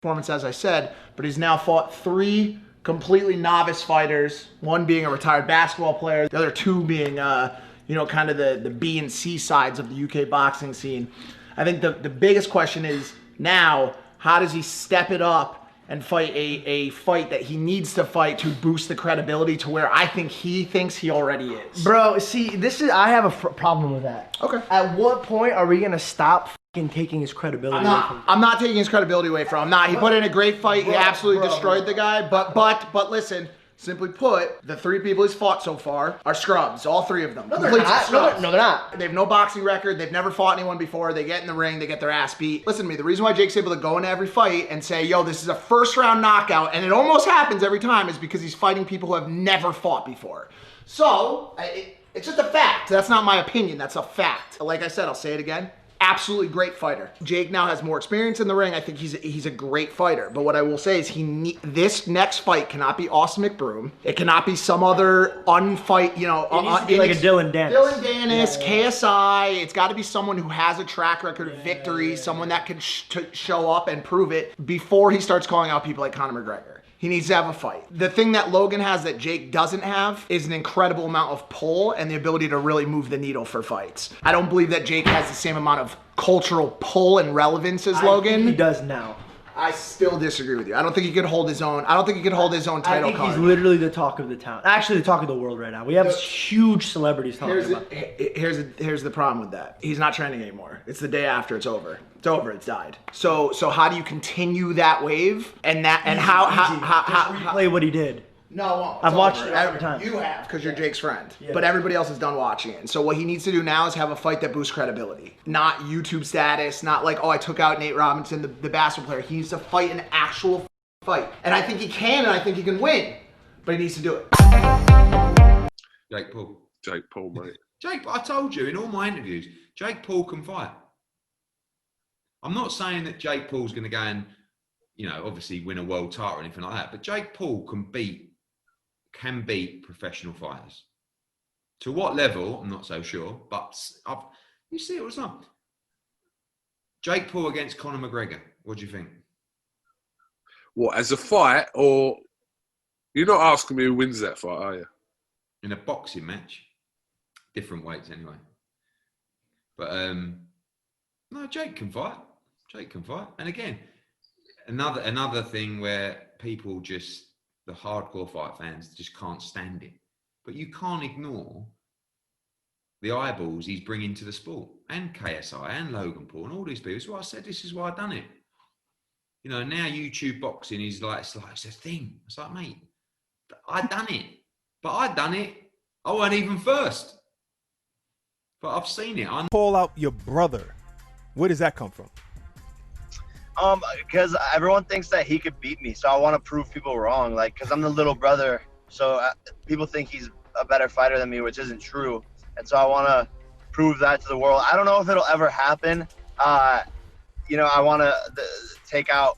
performance, as I said, but he's now fought 3 completely novice fighters, one being a retired basketball player, the other 2 being, you know, kind of the B and C sides of the UK boxing scene. I think the biggest question is now, how does he step it up and fight a fight that he needs to fight to boost the credibility to where I think he thinks he already is? Bro, see, I have a problem with that. Okay. At what point are we gonna stop taking his credibility away from him? I'm not taking his credibility away from him. I'm not. He put in a great fight. He absolutely destroyed the guy. But listen, simply put, the 3 people he's fought so far are scrubs. All 3 of them. No, they're not. No, they're not. They have no boxing record. They've never fought anyone before. They get in the ring. They get their ass beat. Listen to me. The reason why Jake's able to go into every fight and say, yo, this is a first-round knockout, and it almost happens every time, is because he's fighting people who have never fought before. So, it's just a fact. That's not my opinion. That's a fact. Like I said, I'll say it again. Absolutely great fighter. Jake now has more experience in the ring. I think he's a great fighter. But what I will say is this next fight cannot be Austin McBroom. It cannot be some other unfight, you know, it needs to be like a Dylan Dennis. Dylan Dennis, KSI. It's got to be someone who has a track record of victory, someone that can show up and prove it before he starts calling out people like Conor McGregor. He needs to have a fight. The thing that Logan has that Jake doesn't have is an incredible amount of pull and the ability to really move the needle for fights. I don't believe that Jake has the same amount of cultural pull and relevance as Logan. He does now. I still disagree with you. I don't think he could hold his own. I don't think he could hold his own title card. He's literally the talk of the town. Actually, the talk of the world right now. We have huge celebrities talking about it. Here's the problem with that. He's not trending anymore. It's the day after it's over. It's over. It's died. So how do you continue that wave and how play what he did? No, I won't. I've watched it every time. You have, because you're Jake's friend. Yeah. But everybody else is done watching it. And so what he needs to do now is have a fight that boosts credibility. Not YouTube status, not like, oh, I took out Nate Robinson, the basketball player. He needs to fight an actual fight. And I think he can, and I think he can win. But he needs to do it. Jake Paul. Jake Paul, mate. Jake, I told you in all my interviews, Jake Paul can fight. I'm not saying that Jake Paul's going to go and, you know, obviously win a world title or anything like that, but Jake Paul can beat professional fighters. To what level, I'm not so sure, but you see it all the time. Jake Paul against Conor McGregor, what do you think? What, as a fight, or you're not asking me who wins that fight, are you? In a boxing match, different weights anyway. But no, Jake can fight. Jake can fight. And again, another thing where people just, the hardcore fight fans just can't stand it. But you can't ignore the eyeballs he's bringing to the sport, and KSI and Logan Paul and all these people. So I said, this is why I done it. You know, now YouTube boxing is like, it's a thing. It's like, mate, I done it. But I done it. I wasn't even first. But I've seen it. Call out your brother. Where does that come from? Because everyone thinks that he could beat me, so I want to prove people wrong. Like, because I'm the little brother, so people think he's a better fighter than me, which isn't true. And so I want to prove that to the world. I don't know if it'll ever happen. You know, I want to take out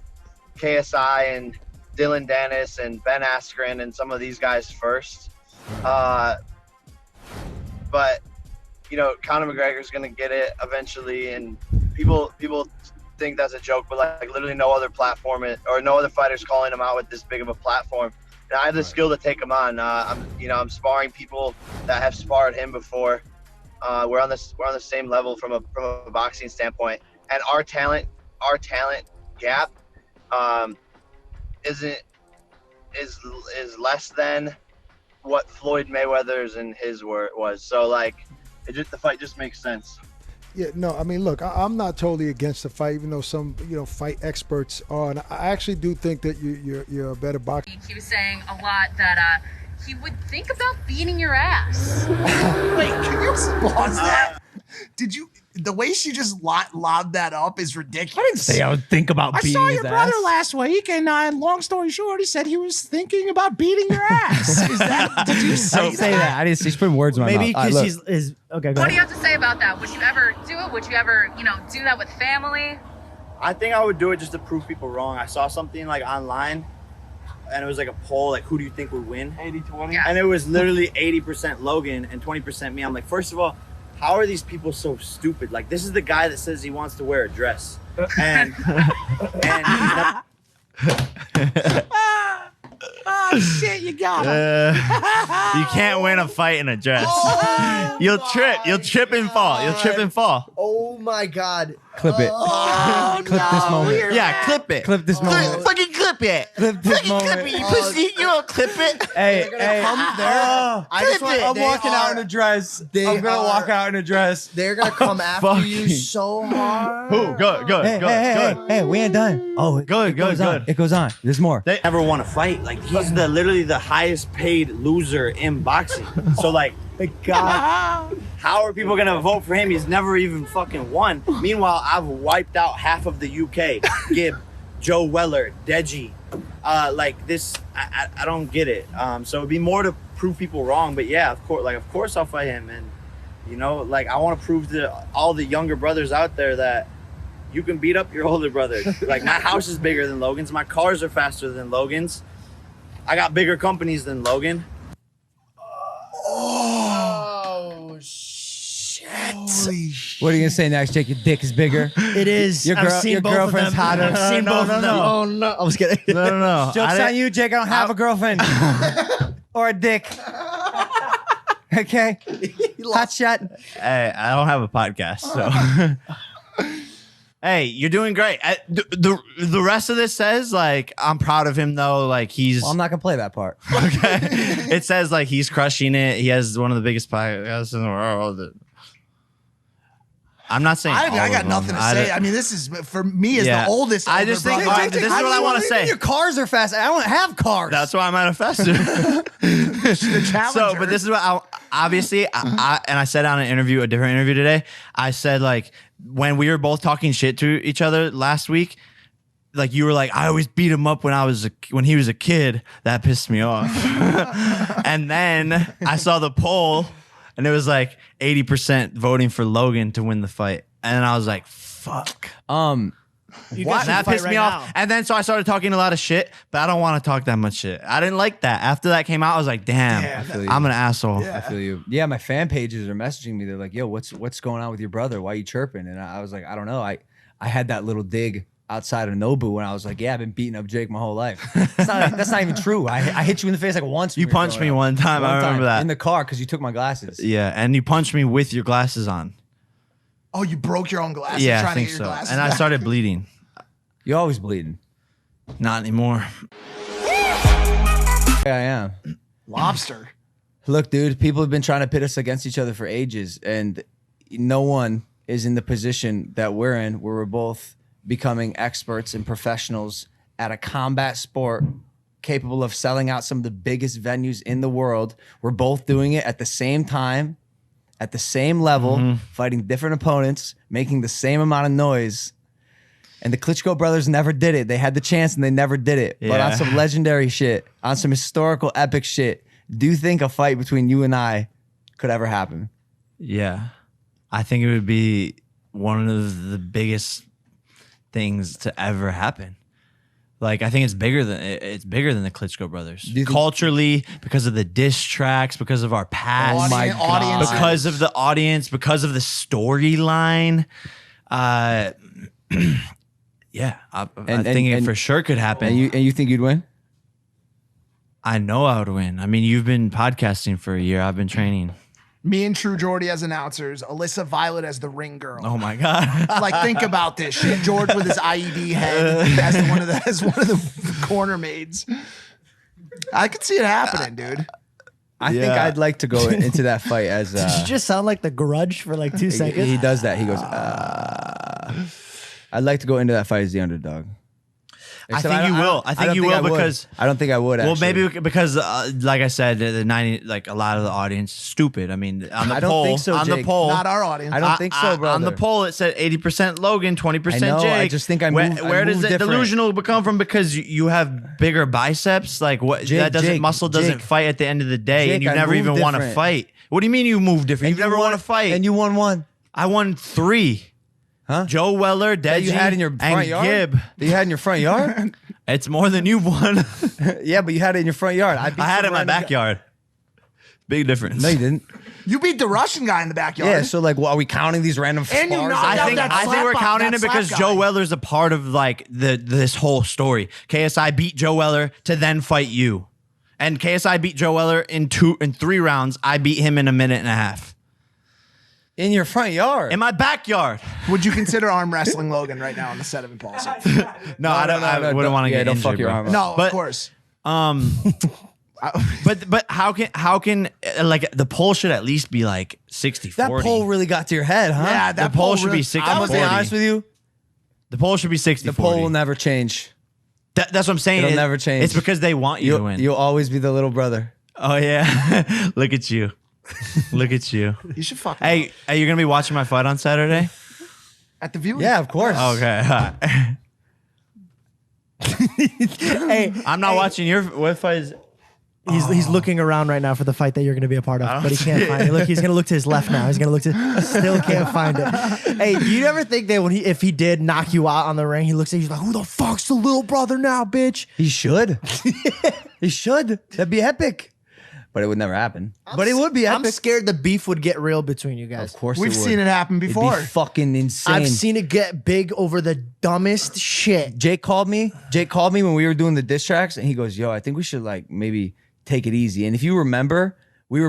KSI and Dylan Dennis and Ben Askren and some of these guys first. But you know, Conor McGregor's gonna get it eventually, and people think that's a joke, but like literally no other platform or no other fighters calling him out with this big of a platform. And I have the skill to take him on. I'm sparring people that have sparred him before. We're on the same level from a boxing standpoint, and our talent gap is less than what Floyd Mayweather's and his was. So like, the fight just makes sense. Yeah, no, I mean, look, I'm not totally against the fight, even though some, fight experts are. And I actually do think that you're a better boxer. He was saying a lot that he would think about beating your ass. Wait, can you pause that? Did you? The way she just lobbed that up is ridiculous. I didn't say I would think about beating his ass. I saw your brother last week, and long story short, he said he was thinking about beating your ass. Is that? Did you say I didn't say that? I didn't. He's putting words in my mouth. Maybe because he's okay. Go What do ahead. you have to say about that? Would you ever do it? Would you ever, do that with family? I think I would do it just to prove people wrong. I saw something like online, and it was like a poll, like who do you think would win? 80-20. Yeah. And it was literally 80% Logan and 20% me. I'm like, first of all, how are these people so stupid? Like, this is the guy that says he wants to wear a dress, and he's not. Oh shit, you got him. You can't win a fight in a dress. You'll trip and fall. You'll trip and fall. Oh my God. Clip it. Clip this moment. Yeah, clip it. Clip this moment. Fucking clip it. Clip this moment. Clip it, you pussy. You don't clip it. Hey, I'm walking out in a dress. I'm gonna walk out in a dress. They're gonna come after you so hard. Who? Good. Hey, we ain't done. Oh, it goes on. It goes on. There's more. They Never won a fight. Like he's literally the highest paid loser in boxing. So like, God, how are people gonna vote for him? He's never even fucking won. Meanwhile, I've wiped out half of the UK. Gibb, Joe Weller, Deji. Like this, I don't get it. So it'd be more to prove people wrong. But yeah, of course I'll fight him. And you know, like I want to prove to all the younger brothers out there that you can beat up your older brother. Like my house is bigger than Logan's. My cars are faster than Logan's. I got bigger companies than Logan. Oh shit! Holy shit. What are you gonna say next, Jake? Your dick is bigger. It is. Your girlfriend's hotter. I've seen both of them. Oh no! I was kidding. No. Joke's on you, Jake. I don't have a girlfriend or a dick. Okay. Hot shot. Hey, I don't have a podcast, so. Hey, you're doing great. The rest of this says like I'm proud of him though. Like he's. Well, I'm not gonna play that part. Okay. It says like he's crushing it. He has one of the biggest podcasts in the world. I'm not saying. I got nothing to say. I mean, this is for me as the oldest. I just think this is what I want to say. Your cars are fast. I don't have cars. That's why I'm at a festival. So, but this is what obviously I said on a different interview today. I said like when we were both talking shit to each other last week, like you were like, I always beat him up when he was a kid. That pissed me off. And then I saw the poll. And it was like 80% voting for Logan to win the fight. And I was like, fuck. That pissed me off. And then so I started talking a lot of shit, but I don't want to talk that much shit. I didn't like that. After that came out, I was like, damn, I'm an asshole. I feel you. Yeah, my fan pages are messaging me. They're like, yo, what's going on with your brother? Why are you chirping? And I was like, I don't know. I had that little dig outside of Nobu when I was like, yeah, I've been beating up Jake my whole life. That's not even true. I hit you in the face like once. You punched me one time. I remember that. In the car because you took my glasses. Yeah, and you punched me with your glasses on. Oh, you broke your own glasses? Yeah, trying I think to get so. your glasses And I back? started bleeding. You're always bleeding. Not anymore. Yeah, I am. Lobster. Look, dude, people have been trying to pit us against each other for ages, and no one is in the position that we're in where we're both becoming experts and professionals at a combat sport capable of selling out some of the biggest venues in the world. We're both doing it at the same time, at the same level, fighting different opponents, making the same amount of noise. And the Klitschko brothers never did it. They had the chance and they never did it. But on some legendary shit, on some historical epic shit, do you think a fight between you and I could ever happen? Yeah. I think it would be one of the biggest things to ever happen. Like I think it's bigger than the Klitschko brothers. Culturally, because of the diss tracks, because of our past, because of the audience, because of the storyline. Yeah, I think it for sure could happen. And you think you'd win? I know I would win. I mean, you've been podcasting for a year. I've been training. Me and True Jordy as announcers, Alyssa Violet as the ring girl. Oh my God. Like, think about this shit. George with his IED head as one of the corner maids. I could see it happening, dude. I think I'd like to go into that fight as Did you just sound like the Grudge for like 2 seconds? He does that. He goes, I'd like to go into that fight as the underdog. I think you will. I think you will because I don't think I would. Well, actually. maybe because, like I said, the 90, like a lot of the audience, stupid. I mean, on the I don't poll, think so, on Jake. the poll, Not our audience. I don't think so, brother. On the poll, it said 80% Logan, 20% I know, Jake. I just think I move. Where does the delusional come from? Because you have bigger biceps. Like what? Muscle doesn't fight at the end of the day, Jake, and you I never move even want to different. fight. What do you mean you move different? You've never won a fight, and you won one. I won 3. Huh? Joe Weller, That Deji, you had in your front and yard. Gibb. That you had in your front yard. It's more than you've won. Yeah, but you had it in your front yard. I had it in my backyard. Big difference. No, you didn't. You beat the Russian guy in the backyard. Yeah, so like, are we counting these random And you spars? knocked out that I think slap we're up, counting that it because slap Joe guy. Weller's a part of like this whole story. KSI beat Joe Weller to then fight you, and KSI beat Joe Weller in 3 rounds. I beat him in a minute and a half. In your front yard. In my backyard. Would you consider arm wrestling Logan right now on the set of Impulsive? No, I don't. I wouldn't want to get don't injured. fuck your bro. arm up. No, But- of course. But how can like the poll should at least be like 60-40. That poll really got to your head, huh? Yeah, the that poll poll should really- be 60-40. I'm gonna be honest with you. The poll should be 60-40. The poll will never change. That's what I'm saying. It'll never change. It's because they want you to win. You'll always be the little brother. Oh yeah. Look at you. Look at you. You should fuck. Hey, are you gonna be watching my fight on Saturday? At the viewing. Yeah, of course. Okay. Hey, I'm not watching your what fight is. he's looking around right now for the fight that you're going to be a part of, but he can't find it. Look, he's going to look to his left now. He's going to look to, still can't find it. Hey, do you ever think that if he did knock you out on the ring, he looks at you, he's like, who the fuck's the little brother now, bitch? He should. He should. That'd be epic. But it would never happen. But it would be epic. I'm scared the beef would get real between you guys. Of course We've it would. seen it happen before. It'd be fucking insane. I've seen it get big over the dumbest shit. Jake called me when we were doing the diss tracks, and he goes, yo, I think we should like maybe take it easy. And if you remember, we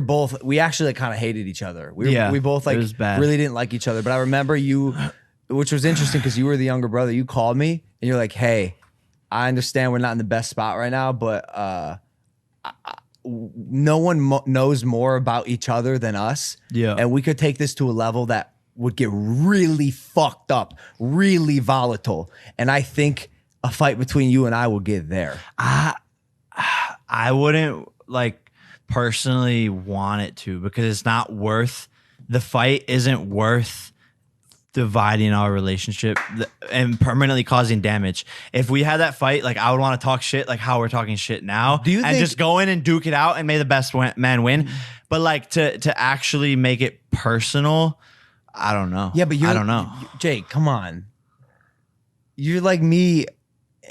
actually like kind of hated each other. We both like it was bad. really didn't like each other. But I remember you, which was interesting because you were the younger brother. You called me and you're like, hey, I understand we're not in the best spot right now, but no one knows more about each other than us. Yeah. And we could take this to a level that would get really fucked up, really volatile. And I think a fight between you and I will get there. I wouldn't like personally want it to because it's not worth the fight isn't worth dividing our relationship and permanently causing damage. If we had that fight, like I would want to talk shit like how we're talking shit now. Do you and think- just go in and duke it out and may the best man win. But like to actually make it personal, I don't know. Yeah, but I don't know. Jake, come on. You're like me,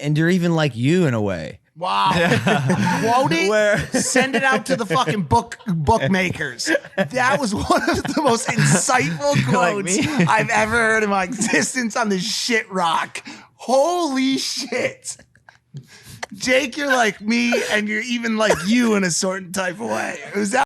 and you're even like you in a way. Wow. Quote it. Send it out to the fucking bookmakers. That was one of the most insightful quotes I've ever heard in my existence on this shit rock. Holy shit. Jake, you're like me, and you're even like you in a certain type of way. It was that